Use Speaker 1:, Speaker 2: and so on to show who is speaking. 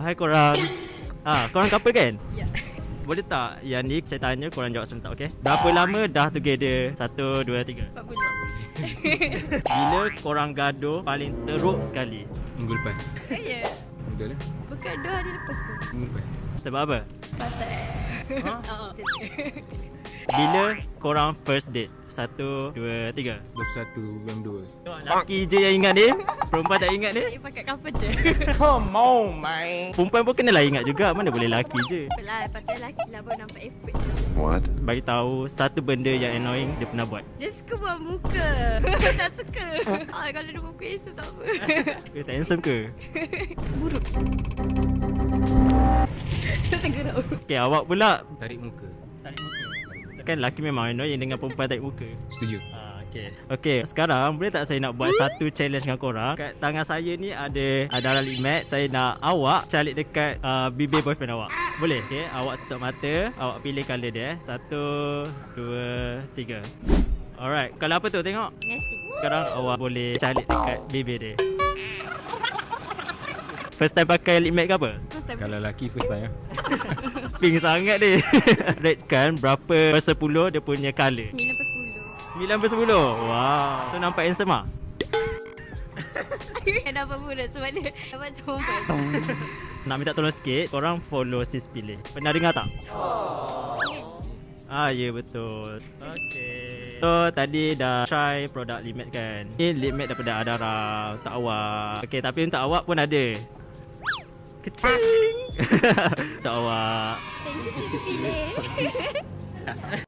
Speaker 1: Hai korang. Korang couple kan?
Speaker 2: Ya.
Speaker 1: Boleh tak yang ni saya tanya korang jawab sebentar, okey? Berapa lama dah together? 1, 2, 3.
Speaker 2: 4 bulan.
Speaker 1: Bila korang gaduh paling teruk sekali?
Speaker 3: Minggu lepas.
Speaker 2: Ya.
Speaker 3: Betul lah.
Speaker 2: Bukan 2 hari lepas tu.
Speaker 3: Minggu lepas.
Speaker 1: Sebab apa?
Speaker 2: Pasal.
Speaker 1: Ha?
Speaker 2: Ha?
Speaker 1: Bila korang first date? 1, 2, 3.
Speaker 3: 21 bulan 2.
Speaker 1: Lelaki je yang ingat dia. Perempuan tak ingat dia.
Speaker 2: Saya pakai cover je.
Speaker 4: Come on, man.
Speaker 1: Perempuan pun kenalah ingat juga. Mana boleh lelaki je.
Speaker 2: Apalah, pasal lelaki lah baru nampak effort.
Speaker 4: What?
Speaker 1: Bagi tahu satu benda yang annoying dia pernah buat.
Speaker 2: Dia suka buat muka. Tak suka. Kalau dia muka esok tak apa.
Speaker 1: Dia tak handsome ke?
Speaker 2: Buruk. Tergerau.
Speaker 1: Okay, awak pula
Speaker 3: Tarik muka.
Speaker 1: tarik muka. Kan lelaki memang annoying dengan perempuan tarik muka.
Speaker 3: Setuju.
Speaker 1: Okay, sekarang boleh tak saya nak buat satu challenge dengan korang. Kat tangan saya ni ada darah lip matte. Saya nak awak calik dekat bibir boyfriend awak. Boleh? Okay, awak tutup mata. Awak pilih colour dia. 1, 2, 3. Alright, kalau apa tu tengok.
Speaker 2: Nasty.
Speaker 1: Sekarang awak boleh calik dekat bibir dia. First time pakai lip matte ke apa?
Speaker 2: First time.
Speaker 3: Kalau lelaki first time.
Speaker 1: Pink sangat dia. Rate kan berapa per 10 dia punya colour?
Speaker 2: 9
Speaker 1: 9 per
Speaker 2: per 10.
Speaker 1: 10. Wow. Tu nampak handsome ah?
Speaker 2: Kan dapat buruk sebab dia dapat perempuan.
Speaker 1: Nak minta tolong sikit, korang follow sis pilih. Pernah dengar tak? Ya betul. Okay. So tadi dah try produk lip matte kan. Ni lip matte daripada Adara untuk awak. Okay, tapi untuk awak pun ada. Kecil. Untuk awak.
Speaker 2: Thank you sis pilih.